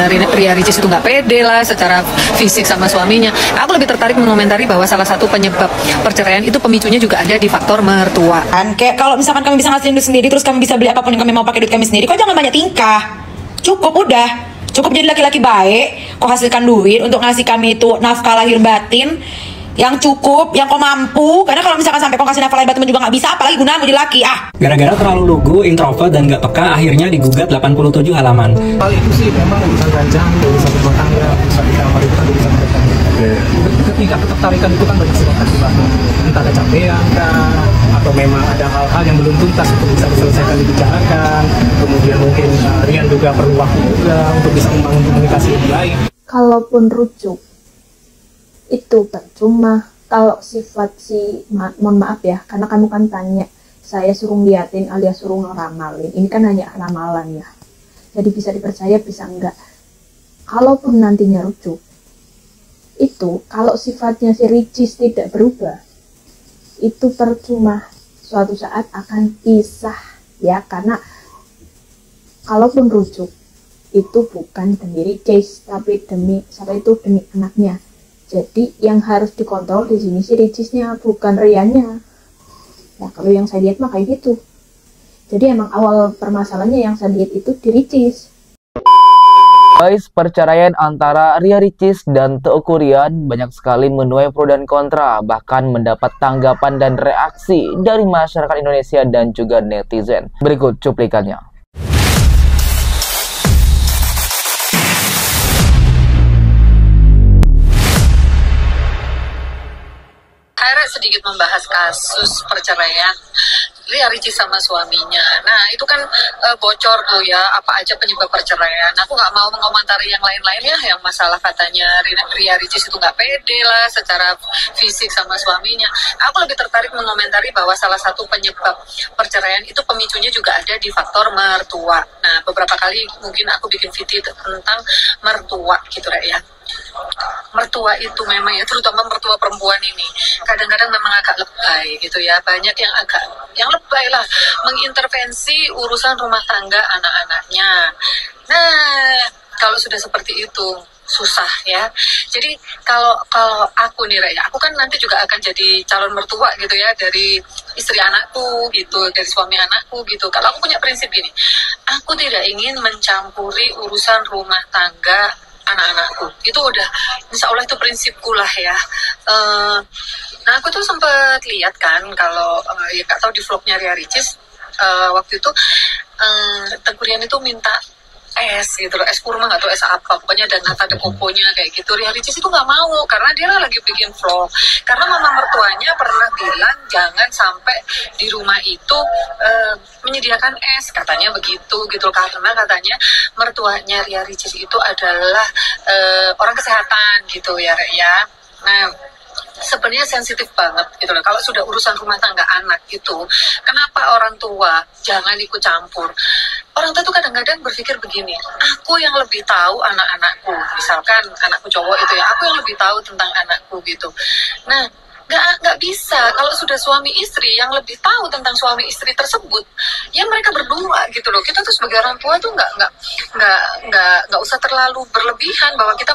Ria Ricis itu nggak pede lah secara fisik sama suaminya. Aku lebih tertarik mengomentari bahwa salah satu penyebab perceraian itu pemicunya juga ada di faktor mertua. Kan kayak kalau misalkan kami bisa ngasihin duit sendiri, terus kami bisa beli apapun yang kami mau pakai duit kami sendiri, kok jangan banyak tingkah. Cukup udah. Cukup jadi laki-laki baik, kok hasilkan duit untuk ngasih kami itu nafkah lahir batin yang cukup, yang kau mampu. Karena kalau misalkan sampai kau kasih nafkah lahir batin juga nggak bisa, apalagi gunamu jadi laki. Gara-gara terlalu lugu, introvert dan gak peka, akhirnya digugat 87 halaman. Hal itu sih memang urusan ranjang, urusan rumah tangga, urusan di kamar itu kan urusan mereka. Ketika ketertarikan itu kan banyak sebab akibat, entah ada capean kah, atau memang ada hal-hal yang belum tuntas untuk bisa diselesaikan dibicarakan. Kemudian mungkin Rian juga perlu waktu juga untuk bisa membangun komunikasi lebih baik. Kalaupun rujuk itu percuma. Kalau sifat mohon maaf ya, karena kamu kan tanya saya suruh liatin alias suruh ngeramalin, ini kan hanya ramalan ya, jadi bisa dipercaya bisa enggak. Kalaupun nantinya rujuk itu, kalau sifatnya si Ricis tidak berubah, itu percuma, suatu saat akan pisah ya. Karena kalaupun rujuk itu bukan demi Ricis, tapi demi siapa itu, demi anaknya. Jadi yang harus dikontrol di sini si Ricisnya, bukan Riannya. Nah kalau yang saya lihat mah kayak gitu. Jadi emang awal permasalahannya yang saya lihat itu di Ricis. Guys, perceraian antara Ria Ricis dan Teuku Ryan banyak sekali menuai pro dan kontra, bahkan mendapat tanggapan dan reaksi dari masyarakat Indonesia dan juga netizen. Berikut cuplikannya. Akhirnya sedikit membahas kasus perceraian Ria Ricis sama suaminya. Nah itu kan bocor tuh ya, apa aja penyebab perceraian. Aku nggak mau mengomentari yang lain-lainnya, yang masalah katanya Ria Ricis itu nggak pede lah secara fisik sama suaminya. Aku lebih tertarik mengomentari bahwa salah satu penyebab perceraian itu pemicunya juga ada di faktor mertua. Nah beberapa kali mungkin aku bikin video tentang mertua gitu ya. Mertua itu memang ya, terutama mertua perempuan ini kadang-kadang memang agak lebay gitu ya. Banyak yang lebay lah, mengintervensi urusan rumah tangga anak-anaknya. Nah kalau sudah seperti itu susah ya. Jadi kalau aku nih Raya, aku kan nanti juga akan jadi calon mertua gitu ya, dari istri anakku gitu, dari suami anakku gitu. Kalau aku punya prinsip gini, aku tidak ingin mencampuri urusan rumah tangga anak-anakku. Itu udah insya Allah itu prinsipku lah ya. Nah aku tuh sempet lihat kan, kalau ya gak tahu di vlognya Ria Ricis waktu itu Teuku Ryan itu minta es gitu loh, es kurma atau es apa, pokoknya dan nata de coconya kayak gitu. Ria Ricis itu nggak mau karena dia lagi bikin vlog, karena mama mertuanya pernah bilang jangan sampai di rumah itu menyediakan es, katanya begitu gitu, karena katanya mertuanya Ria Ricis itu adalah orang kesehatan gitu ya Rek ya. Nah sebenarnya sensitif banget gitu loh. Kalau sudah urusan rumah tangga anak itu, kenapa orang tua jangan ikut campur? Orang tua tuh kadang-kadang berpikir begini, aku yang lebih tahu anak-anakku, misalkan anakku cowok itu ya, aku yang lebih tahu tentang anakku gitu. Nah nggak bisa. Kalau sudah suami istri, yang lebih tahu tentang suami istri tersebut ya mereka berdua gitu loh. Kita tuh sebagai orang tua tuh nggak usah terlalu berlebihan bahwa kita.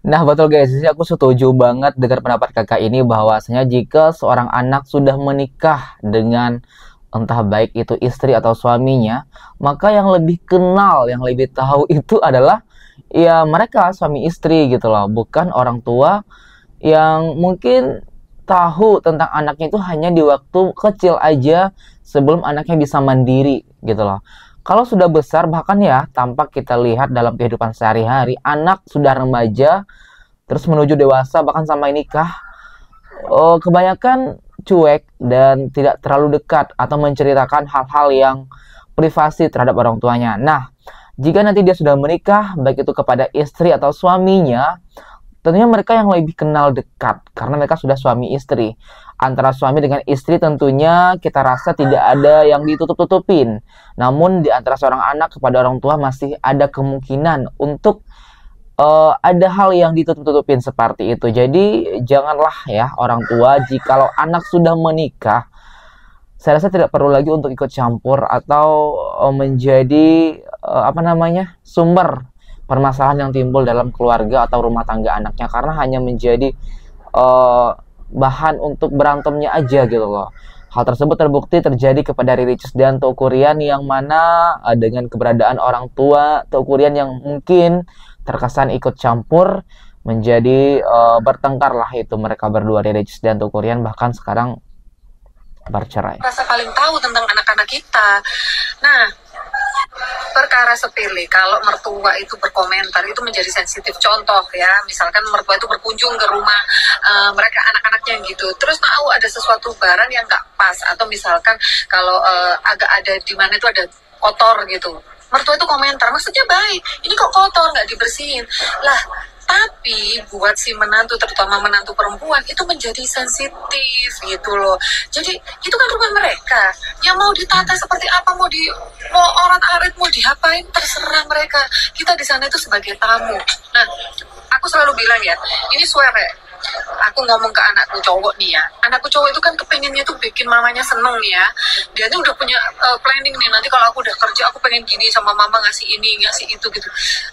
Nah betul guys, aku setuju banget dengan pendapat kakak ini, bahwasanya jika seorang anak sudah menikah dengan entah baik itu istri atau suaminya, maka yang lebih kenal, yang lebih tahu itu adalah ya mereka suami istri gitu loh, bukan orang tua yang mungkin tahu tentang anaknya itu hanya di waktu kecil aja sebelum anaknya bisa mandiri gitu loh. Kalau sudah besar, bahkan ya tampak kita lihat dalam kehidupan sehari-hari, anak sudah remaja terus menuju dewasa bahkan sampai nikah, kebanyakan cuek dan tidak terlalu dekat atau menceritakan hal-hal yang privasi terhadap orang tuanya. Nah, jika nanti dia sudah menikah, baik itu kepada istri atau suaminya, tentunya mereka yang lebih kenal dekat karena mereka sudah suami istri. Antara suami dengan istri tentunya kita rasa tidak ada yang ditutup-tutupin. Namun di antara seorang anak kepada orang tua masih ada kemungkinan untuk ada hal yang ditutup-tutupin seperti itu. Jadi janganlah ya orang tua, jikalau anak sudah menikah, saya rasa tidak perlu lagi untuk ikut campur atau menjadi sumber permasalahan yang timbul dalam keluarga atau rumah tangga anaknya karena hanya menjadi bahan untuk berantemnya aja gitu loh. Hal tersebut terbukti terjadi kepada Ricis dan Teuku Ryan yang mana dengan keberadaan orang tua Teuku Ryan yang mungkin terkesan ikut campur menjadi bertengkar lah itu mereka berdua, Ricis dan Teuku Ryan, bahkan sekarang bercerai. Rasa paling tahu tentang anak-anak kita. Nah, perkara sepele kalau mertua itu berkomentar itu menjadi sensitif. Contoh ya, misalkan mertua itu berkunjung ke rumah mereka anak-anaknya gitu, terus tahu ada sesuatu barang yang nggak pas, atau misalkan kalau agak ada di mana itu ada kotor gitu, mertua itu komentar, maksudnya baik, ini kok kotor nggak dibersihin lah. Tapi buat si menantu, terutama menantu perempuan, itu menjadi sensitif gitu loh. Jadi itu kan rumah mereka, yang mau ditata seperti apa, mau orat-arit, mau diapain, terserah mereka. Kita di sana itu sebagai tamu. Nah, aku selalu bilang ya, ini swear ya, aku ngomong ke anakku cowok nih ya, anakku cowok itu kan kepengennya tuh bikin mamanya seneng nih ya. Dia tuh udah punya planning nih, nanti kalau aku udah kerja aku pengen gini sama mama, ngasih ini ngasih itu gitu.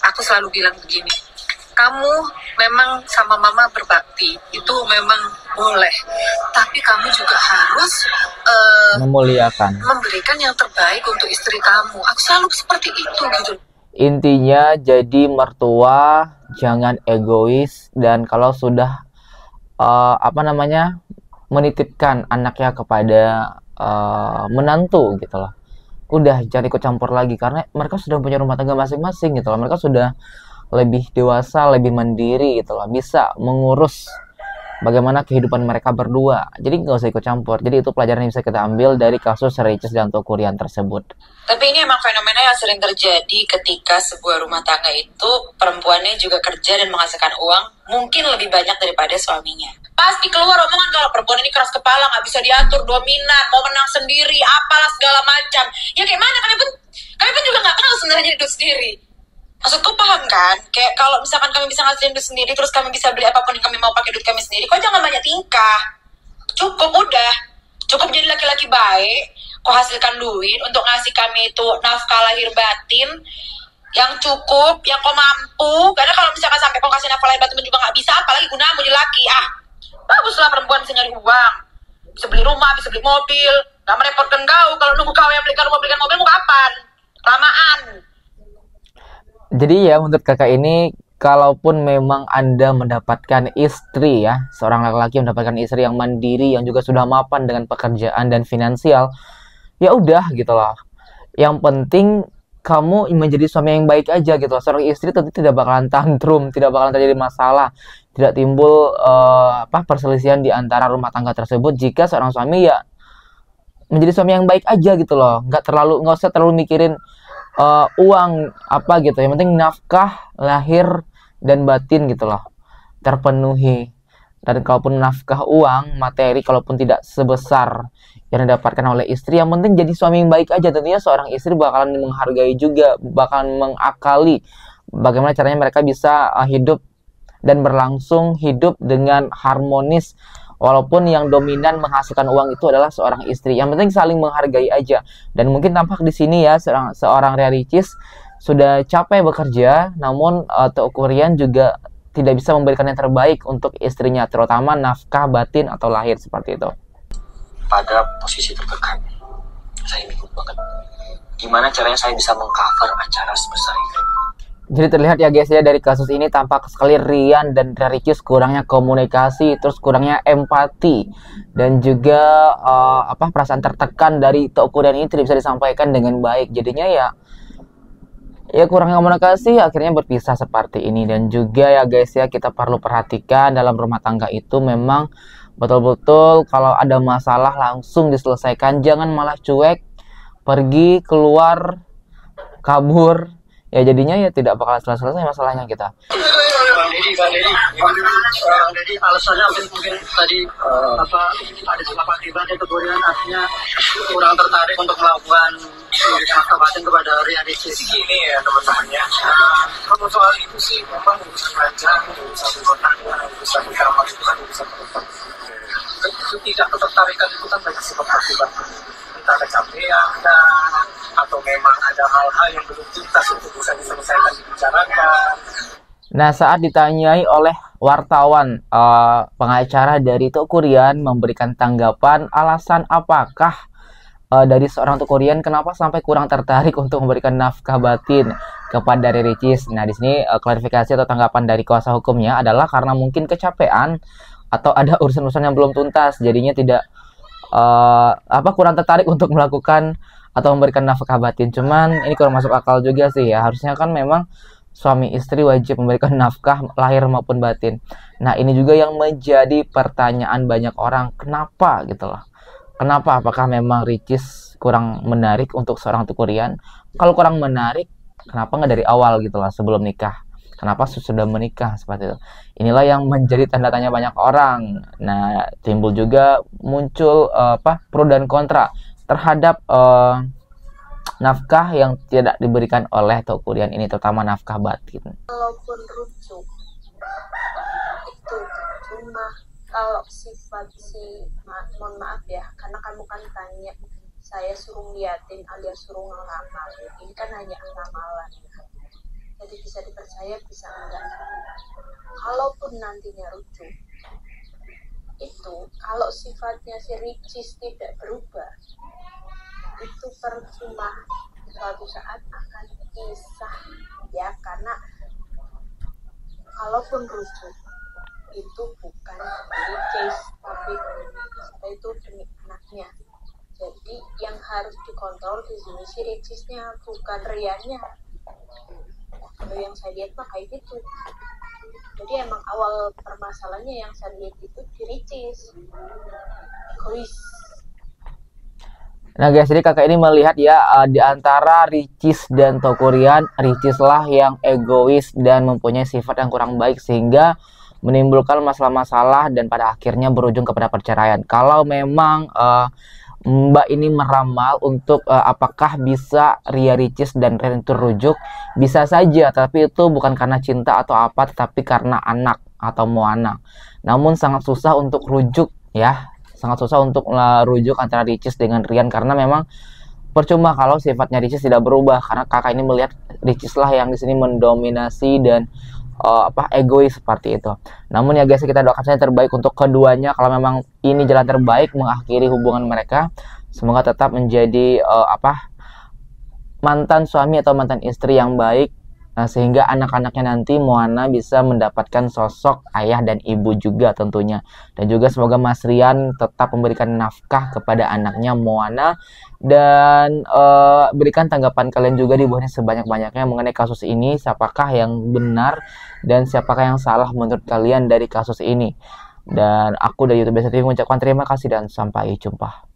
Aku selalu bilang begini, kamu memang sama mama berbakti, itu memang boleh, tapi kamu juga harus memuliakan, memberikan yang terbaik untuk istri kamu. Aku selalu seperti itu gitu. Intinya jadi mertua jangan egois, dan kalau sudah menitipkan anaknya kepada menantu gitu loh, udah jangan ikut campur lagi, karena mereka sudah punya rumah tangga masing-masing gitu loh. Mereka sudah lebih dewasa, lebih mandiri gitu loh, bisa mengurus bagaimana kehidupan mereka berdua. Jadi nggak usah ikut campur. Jadi itu pelajaran yang bisa kita ambil dari kasus Ricis dan Teuku Ryan tersebut. Tapi ini emang fenomena yang sering terjadi ketika sebuah rumah tangga itu perempuannya juga kerja dan menghasilkan uang mungkin lebih banyak daripada suaminya. Pasti keluar omongan kalau perempuan ini keras kepala, nggak bisa diatur, dominan, mau menang sendiri, apalah segala macam. Ya kayak mana, kami pun juga nggak kenal sebenarnya hidup sendiri. Maksudku paham kan? Kayak kalau misalkan kami bisa ngasihin duit sendiri, terus kami bisa beli apapun yang kami mau pakai duit kami sendiri, kok jangan banyak tingkah. Cukup udah. Cukup jadi laki-laki baik, kok hasilkan duit untuk ngasih kami itu nafkah lahir batin yang cukup, yang kau mampu. Karena kalau misalkan sampai kau kasih nafkah lahir batin juga nggak bisa, apalagi gunamu jadi laki. Baguslah perempuan bisa nyari uang, bisa beli rumah, bisa beli mobil, nggak merepotkan kau. Kalau nunggu kau yang belikan rumah, belikan mobil, mau kapan? Kelamaan. Jadi ya menurut kakak ini, kalaupun memang Anda mendapatkan istri ya, seorang laki-laki mendapatkan istri yang mandiri, yang juga sudah mapan dengan pekerjaan dan finansial, ya udah gitu loh. Yang penting kamu menjadi suami yang baik aja gitu loh. Seorang istri tentu tidak bakalan tantrum, tidak bakalan terjadi masalah, tidak timbul perselisihan di antara rumah tangga tersebut jika seorang suami ya menjadi suami yang baik aja gitu loh. Nggak usah terlalu mikirin uang apa gitu, yang penting nafkah lahir dan batin gitu loh terpenuhi. Dan kalaupun nafkah uang materi kalaupun tidak sebesar yang didapatkan oleh istri, yang penting jadi suami yang baik aja. Tentunya seorang istri bakalan menghargai juga, bakalan mengakali bagaimana caranya mereka bisa hidup dan berlangsung hidup dengan harmonis. Walaupun yang dominan menghasilkan uang itu adalah seorang istri, yang penting saling menghargai aja. Dan mungkin tampak di sini ya seorang Ricis sudah capek bekerja, namun Teuku Ryan juga tidak bisa memberikan yang terbaik untuk istrinya, terutama nafkah batin atau lahir seperti itu. Pada posisi tertekan, saya bingung banget. Gimana caranya saya bisa mengcover acara sebesar itu? Jadi terlihat ya guys ya, dari kasus ini tampak sekali Ryan dan Ricis kurangnya komunikasi, terus kurangnya empati, dan juga perasaan tertekan dari Teuku Ryan ini tidak bisa disampaikan dengan baik. Jadinya ya kurangnya komunikasi, akhirnya berpisah seperti ini. Dan juga ya guys ya, kita perlu perhatikan dalam rumah tangga itu memang betul-betul kalau ada masalah langsung diselesaikan, jangan malah cuek, pergi, keluar, kabur. Ya jadinya ya tidak bakal selesai masalahnya kita. Bang Dedi, alasannya mungkin tadi ada beberapa akibat Teuku Ryan artinya kurang tertarik untuk melakukan nafkah batin kepada Ricis. Gini ya teman-temannya. Kalau soal itu sih memang urusan panjang, urusan rumah tangga, urusan kamar, urusan ketika ketertarikan itu kan banyak sebab akibat. entah kecapean kah, atau memang ada hal-hal yang belum tuntas untuk bisa diselesaikan dibicarakan. Nah, saat ditanyai oleh wartawan, pengacara dari Teuku Ryan memberikan tanggapan alasan apakah dari seorang Teuku Ryan kenapa sampai kurang tertarik untuk memberikan nafkah batin kepada Riri Ricis. Nah, di sini klarifikasi atau tanggapan dari kuasa hukumnya adalah karena mungkin kecapean atau ada urusan-urusan yang belum tuntas, jadinya tidak kurang tertarik untuk melakukan atau memberikan nafkah batin. Cuman ini kurang masuk akal juga sih ya. Harusnya kan memang suami istri wajib memberikan nafkah lahir maupun batin. Nah, ini juga yang menjadi pertanyaan banyak orang. Kenapa gitu loh? Kenapa? Apakah memang Ricis kurang menarik untuk seorang Teuku Ryan? Kalau kurang menarik, kenapa nggak dari awal gitu loh, sebelum nikah? Kenapa sudah menikah seperti itu? Inilah yang menjadi tanda tanya banyak orang. Nah, timbul juga muncul pro dan kontra terhadap nafkah yang tidak diberikan oleh Teuku Ryan ini, terutama nafkah batin. Kalaupun rujuk itu cuma kalau sifat mohon maaf ya, karena kamu kan tanya saya suruh liatin alias suruh ngeramal, ini kan hanya ramalan, jadi bisa dipercaya bisa enggak. Kalaupun nantinya rujuk itu, kalau sifatnya si Ricis tidak berubah, itu percuma, suatu saat akan pisah ya, karena kalaupun rujuk itu bukan demi Ricis, tapi itu demi anaknya. Jadi yang harus dikontrol di sini si Ricisnya, bukan Riannya. Kalau yang saya lihat mah kayak gitu. Jadi emang awal permasalahannya yang saya lihat itu di Ricis, egois. Nah guys, jadi kakak ini melihat ya, di antara Ricis dan Teuku Ryan, Ricis lah yang egois dan mempunyai sifat yang kurang baik sehingga menimbulkan masalah-masalah dan pada akhirnya berujung kepada perceraian. Kalau memang Mbak ini meramal untuk apakah bisa Ria Ricis dan Rian itu rujuk, bisa saja, tapi itu bukan karena cinta atau apa, tetapi karena anak atau mau anak. Namun sangat susah untuk rujuk ya. Sangat susah untuk rujuk antara Ricis dengan Rian karena memang percuma kalau sifatnya Ricis tidak berubah, karena kakak ini melihat Ricis lah yang di sini mendominasi dan egois seperti itu. Namun ya guys, kita doakan saja terbaik untuk keduanya. Kalau memang ini jalan terbaik mengakhiri hubungan mereka, semoga tetap menjadi mantan suami atau mantan istri yang baik. Nah, sehingga anak-anaknya nanti Moana bisa mendapatkan sosok ayah dan ibu juga tentunya. Dan juga semoga Mas Rian tetap memberikan nafkah kepada anaknya Moana. Dan berikan tanggapan kalian juga di bawahnya sebanyak-banyaknya mengenai kasus ini. Siapakah yang benar dan siapakah yang salah menurut kalian dari kasus ini. Dan aku dari YouTube Biasa TV mengucapkan terima kasih dan sampai jumpa.